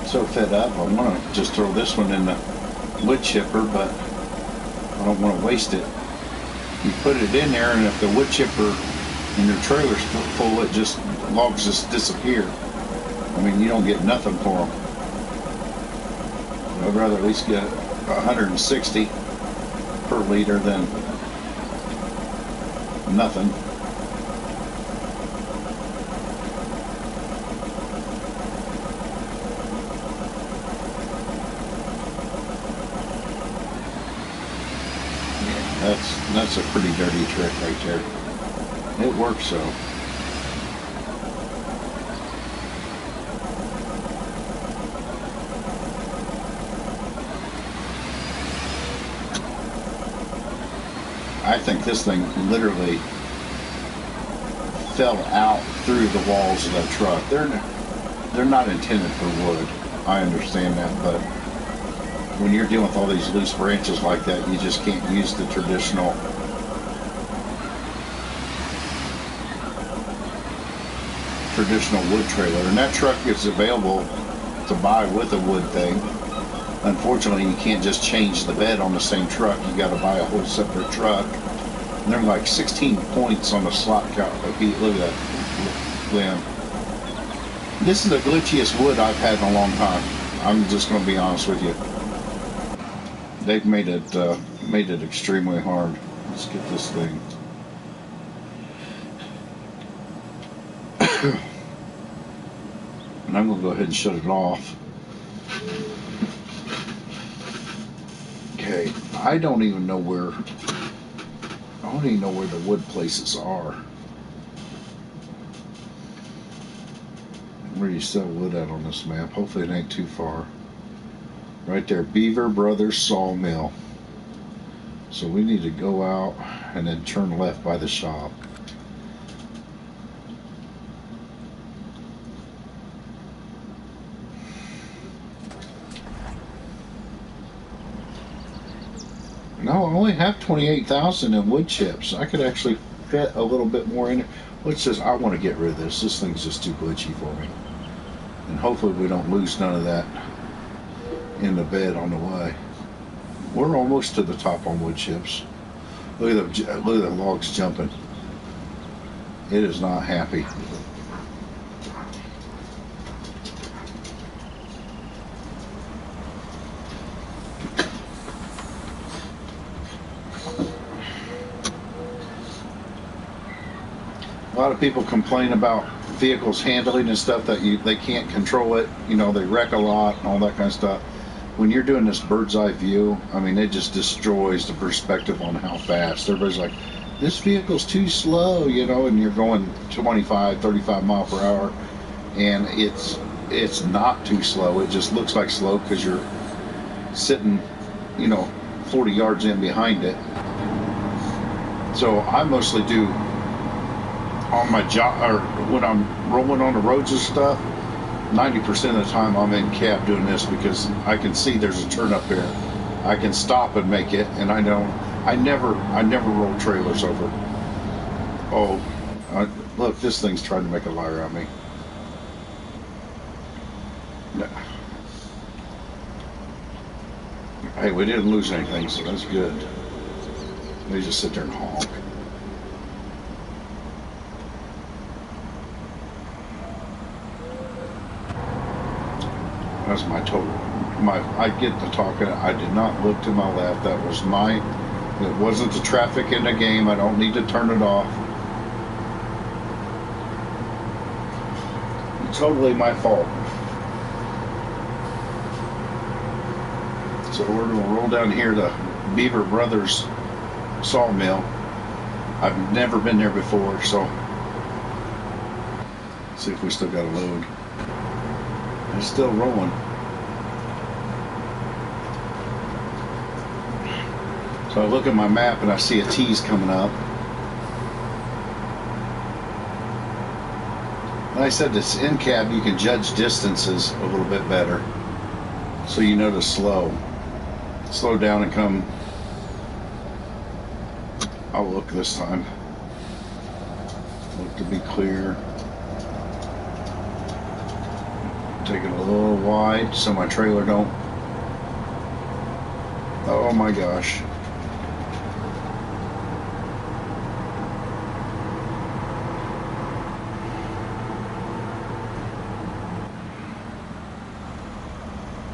So fed up, I want to just throw this one in the wood chipper, but I don't want to waste it. You put it in there, and if the wood chipper in your trailer's full, it just, logs just disappear. I mean, you don't get nothing for them. I'd rather at least get 160 per liter than nothing. That's a pretty dirty trick right there. It works though. I think this thing literally fell out through the walls of that truck. They're not intended for wood. I understand that, but when you're dealing with all these loose branches like that, you just can't use the traditional wood trailer. And that truck is available to buy with a wood thing. Unfortunately, you can't just change the bed on the same truck. You got to buy a whole separate truck. And they're like 16 points on the slot count. Look at that limb. This is the glitchiest wood I've had in a long time. I'm just going to be honest with you. They've made it extremely hard. Let's get this thing. And I'm going to go ahead and shut it off. Okay, I don't even know where the wood places are. Where do you sell wood at on this map? Hopefully it ain't too far. Right there, Beaver Brothers Sawmill. So we need to go out and then turn left by the shop. No, I only have 28,000 in wood chips. I could actually fit a little bit more in it. Let's just, I want to get rid of this. This thing's just too glitchy for me. And hopefully we don't lose none of that in the bed on the way. We're almost to the top on wood chips. Look at the logs jumping. It is not happy. A lot of people complain about vehicles handling and stuff that they can't control it. You know, they wreck a lot and all that kind of stuff. When you're doing this bird's eye view, I mean, it just destroys the perspective on how fast. Everybody's like, this vehicle's too slow, you know, and you're going 25, 35 mile per hour, and it's not too slow. It just looks like slow because you're sitting, you know, 40 yards in behind it. So I mostly do on my job, or when I'm rolling on the roads and stuff, 90% of the time I'm in cab doing this because I can see there's a turn up here. I can stop and make it, and I never roll trailers over. Oh, look, this thing's trying to make a liar out of me. No. Hey, we didn't lose anything, so that's good. They just sit there and honk. That's my total. I get the talking. I did not look to my left. That was it wasn't the traffic in the game. I don't need to turn it off. Totally my fault. So we're going to roll down here to Beaver Brothers Sawmill. I've never been there before, so see if we still got a load. It's still rolling. So I look at my map and I see a T's coming up. Like I said, this in cab you can judge distances a little bit better, so you know to slow down and come. I'll look this time. Look to be clear. Take it a little wide so my trailer don't. Oh my gosh.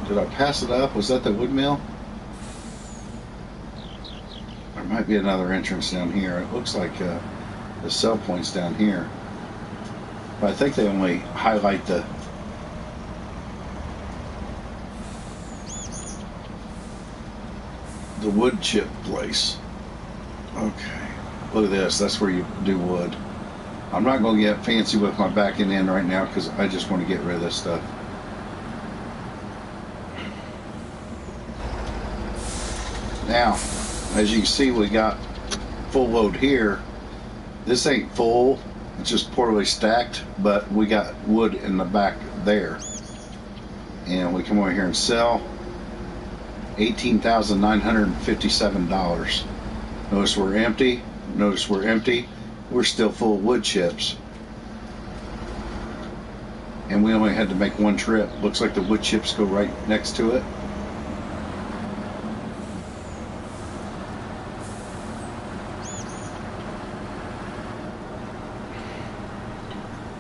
Did I pass it up? Was that the wood mill? There might be another entrance down here. It looks like the sell point's down here. But I think they only highlight the wood chip place. Okay. Look at this. That's where you do wood. I'm not going to get fancy with my backing in right now because I just want to get rid of this stuff. Now, as you can see, we got full load here. This ain't full, it's just poorly stacked, but we got wood in the back there. And we come over here and sell $18,957. Notice we're empty. Notice we're empty. We're still full of wood chips. And we only had to make one trip. Looks like the wood chips go right next to it.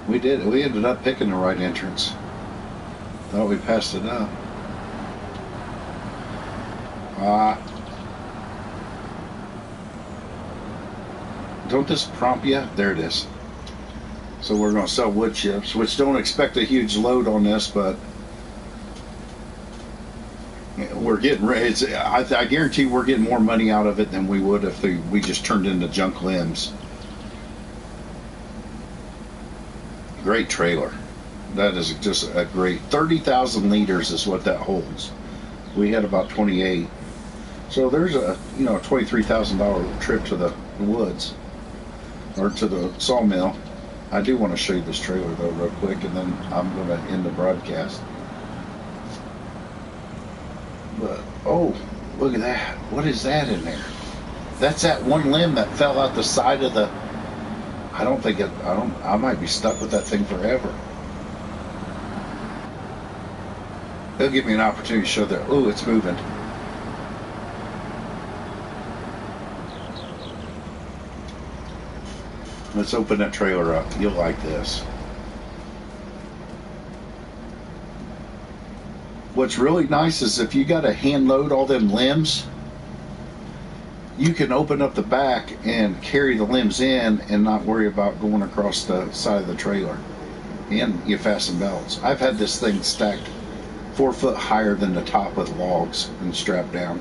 We did. We ended up picking the right entrance. Thought we passed it up. Don't this prompt you? There it is. So we're going to sell wood chips, which don't expect a huge load on this, but we're getting. I guarantee we're getting more money out of it than we would if we just turned into junk limbs. Great trailer. That is just a great 30,000 liters is what that holds. We had about 28. So there's a $23,000 trip to the woods or to the sawmill. I do want to show you this trailer though real quick, and then I'm going to end the broadcast. But oh, look at that. What is that in there? That's that one limb that fell out the side of the. I might be stuck with that thing forever. They'll give me an opportunity to show that. Oh, it's moving. Let's open that trailer up. You'll like this. What's really nice is if you got to hand load all them limbs, you can open up the back and carry the limbs in and not worry about going across the side of the trailer. And you fasten belts. I've had this thing stacked 4 foot higher than the top with logs and strapped down.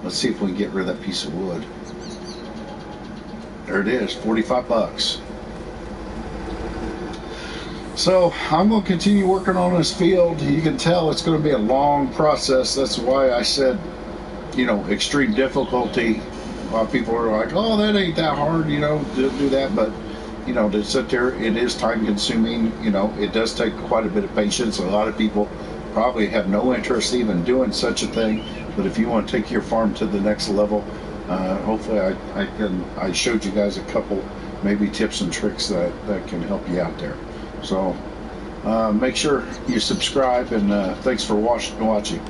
Let's see if we can get rid of that piece of wood. There it is, 45 bucks. So I'm going to continue working on this field. You can tell it's going to be a long process. That's why I said, extreme difficulty. A lot of people are like, oh, that ain't that hard, to do that. But, to sit there, it is time consuming. It does take quite a bit of patience. A lot of people probably have no interest even doing such a thing. But if you want to take your farm to the next level, hopefully I showed you guys a couple maybe tips and tricks that can help you out there. So make sure you subscribe, and thanks for watching.